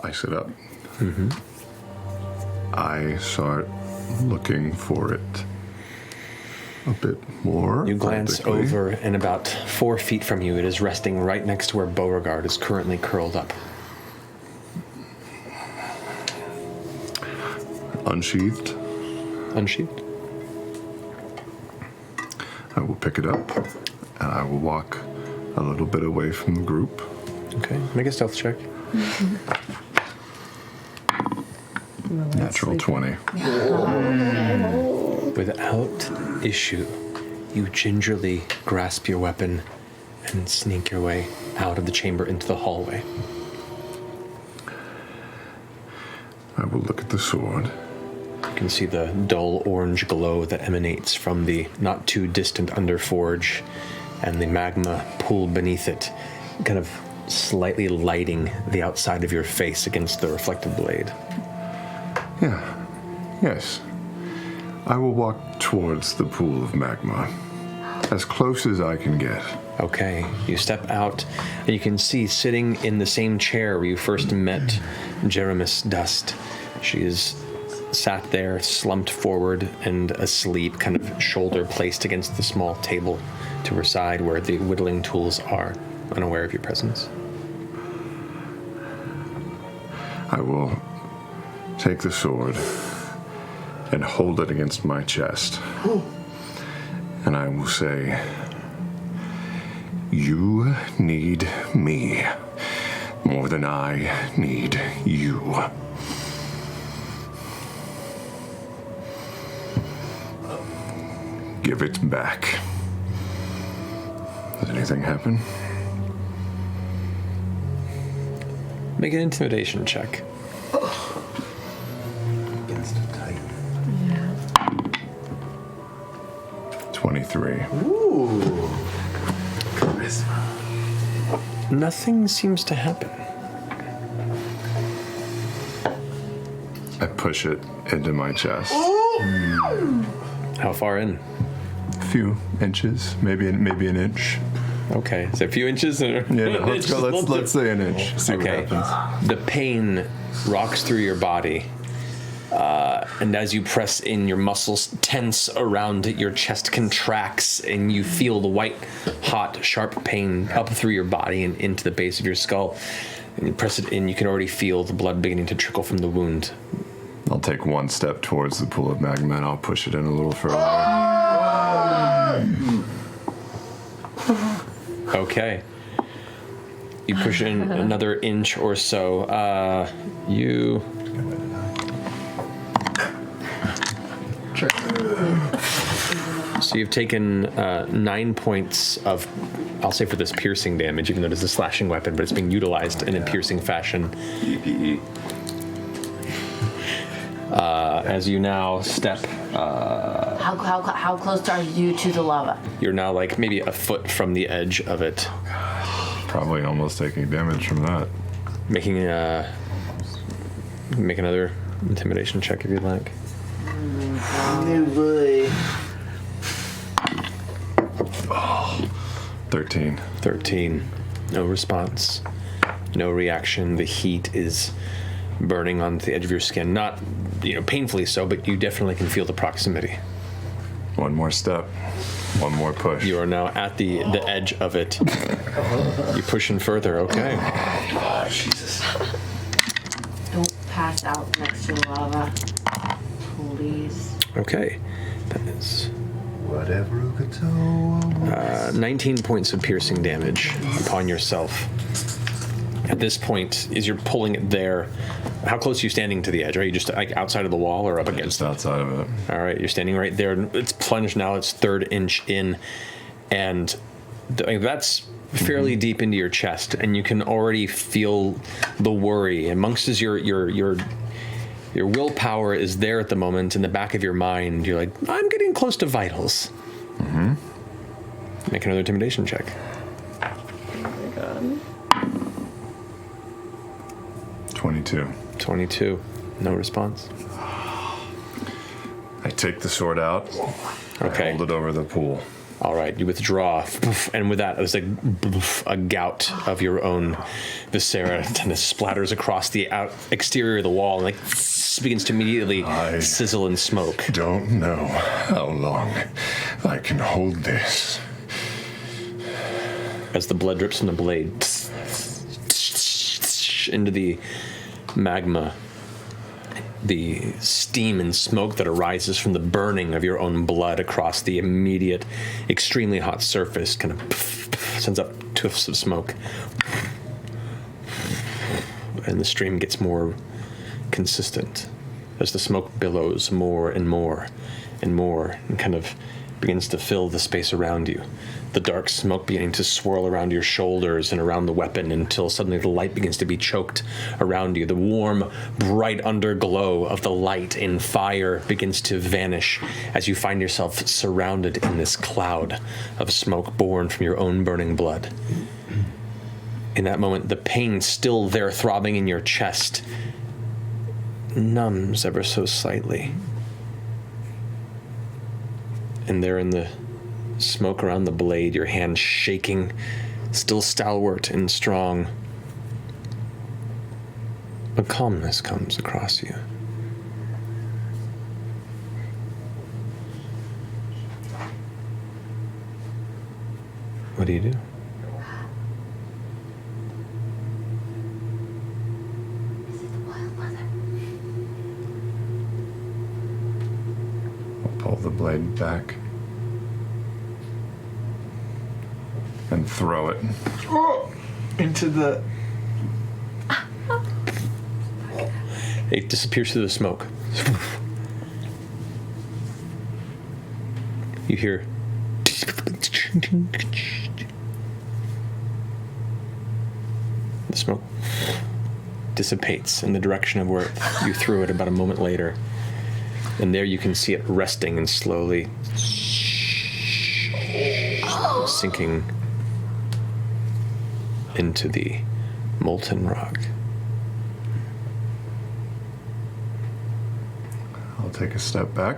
I sit up. I start looking for it a bit more. You glance frantically. over, and about 4 feet from you, it is resting right next to where Beauregard is currently curled up. Unsheathed. Unsheathed? I will pick it up, and I will walk a little bit away from the group. Okay, make a stealth check. Natural 20. Without issue, you gingerly grasp your weapon and sneak your way out of the chamber into the hallway. I will look at the sword. You can see the dull orange glow that emanates from the not too distant underforge and the magma pool beneath it, kind of slightly lighting the outside of your face against the reflected blade. Yes. I will walk towards the pool of magma, as close as I can get. Okay, you step out, and you can see sitting in the same chair where you first met Jeremis Dust. She is sat there, slumped forward and asleep, kind of shoulder placed against the small table to her side where the whittling tools are, unaware of your presence. I will take the sword and hold it against my chest. And I will say, you need me more than I need you. Give it back. Does anything happen? Make an intimidation check. Against a titan. 23. Ooh. Charisma. Nothing seems to happen. I push it into my chest. How far in? A few inches, maybe an inch. Okay, is it a few inches? Or Yeah, no, let's go. Let's say an inch. See okay. what happens. The pain rocks through your body, and as you press in, your muscles tense around it, your chest contracts, and you feel the white, hot, sharp pain up through your body and into the base of your skull. And you press it in, you can already feel the blood beginning to trickle from the wound. I'll take one step towards the pool of magma and I'll push it in a little further. Okay. You push in another inch or so. You... So you've taken 9 points of, I'll say for this piercing damage, even though it is a slashing weapon, but it's being utilized in a piercing fashion. PPE. As you now step... How close are you to the lava? You're now like maybe a foot from the edge of it. Probably almost taking damage from that. Make another intimidation check if you'd like. New boy. 13. 13. No response. No reaction. The heat is burning on the edge of your skin. Not, painfully so, but you definitely can feel the proximity. One more step. One more push. You are now at the edge of it. You push in further, okay. Oh, Jesus. Don't pass out next to the lava. Please. Okay. That is Whatever a guitar. 19 points of piercing damage upon yourself. At this point, as you're pulling it there, how close are you standing to the edge? Are you just like outside of the wall or up against Just outside of it. All right, you're standing right there. It's plunged now. It's 3rd inch in, and that's fairly deep into your chest, and you can already feel the worry. Amongst as your willpower is there at the moment in the back of your mind. You're like, I'm getting close to vitals. Mm-hmm. Make another intimidation check. Oh my god. 22. 22. No response. I take the sword out. Okay. I hold it over the pool. All right, you withdraw, and with that, it's like a gout of your own viscera kind of splatters across the exterior of the wall, and like begins to immediately sizzle and smoke. Don't know how long I can hold this. As the blood drips from the blade into the magma, the steam and smoke that arises from the burning of your own blood across the immediate, extremely hot surface kind of sends up tufts of smoke. And the stream gets more consistent as the smoke billows more and more and more and kind of begins to fill the space around you. The dark smoke beginning to swirl around your shoulders and around the weapon until suddenly the light begins to be choked around you. The warm, bright underglow of the light and fire begins to vanish as you find yourself surrounded in this cloud of smoke born from your own burning blood. In that moment, the pain still there throbbing in your chest numbs ever so slightly. And there in the smoke around the blade, your hand shaking, still stalwart and strong, a calmness comes across you. What do you do? Is it the wild mother? I'll pull the blade back and throw it. Into the... It disappears through the smoke. You hear the smoke dissipates in the direction of where you threw it about a moment later. And there you can see it resting and slowly sinking into the molten rock. I'll take a step back.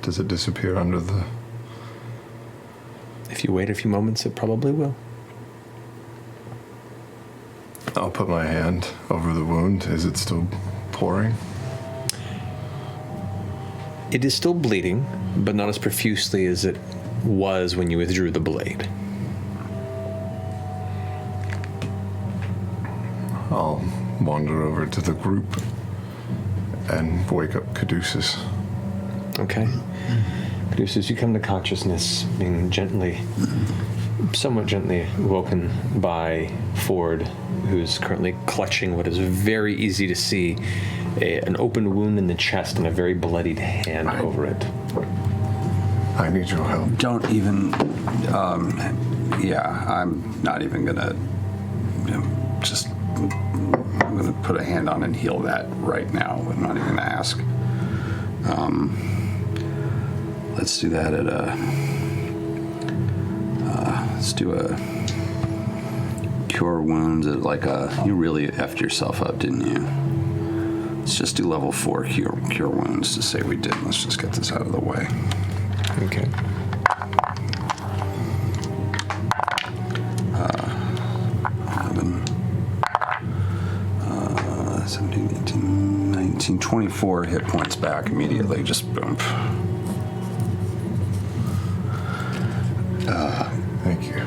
Does it disappear under the... If you wait a few moments, it probably will. I'll put my hand over the wound. Is it still pouring? It is still bleeding, but not as profusely as it was when you withdrew the blade. I'll wander over to the group and wake up Caduceus. Okay. Caduceus, you come to consciousness, being somewhat gently woken by Ford, who's currently clutching what is very easy to see, an open wound in the chest and a very bloodied hand over it. I need your help. Don't even, I'm not even gonna, I'm gonna put a hand on and heal that right now. I'm not even gonna ask. Let's do that at let's do a cure wounds at you really effed yourself up, didn't you? Let's just do level 4 cure wounds to say we did. Let's just get this out of the way. Okay. 11, 17, 18, 19, 24 hit points back immediately. Just boom. Thank you. Do you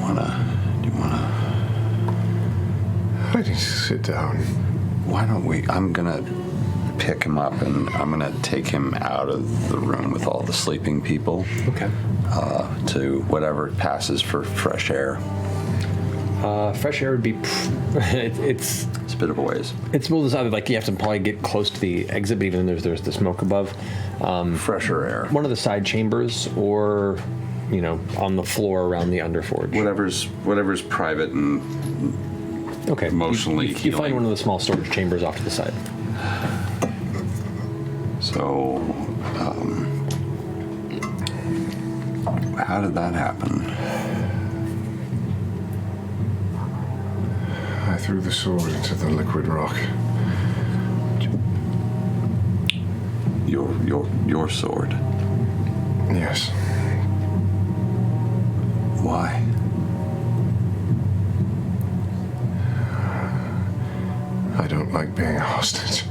wanna? I need to sit down. Why don't we? I'm gonna pick him up and I'm gonna take him out of the room with all the sleeping people. Okay. To whatever passes for fresh air. Fresh air would be... It's a bit of a ways. It's well decided, you have to probably get close to the exit, but even there's the smoke above. Fresher air. One of the side chambers or, on the floor around the underforge. Whatever's private and emotionally you healing. find one of the small storage chambers off to the side. So, how did that happen? I threw the sword into the liquid rock. your sword. Yes. Why? I don't like being a hostage.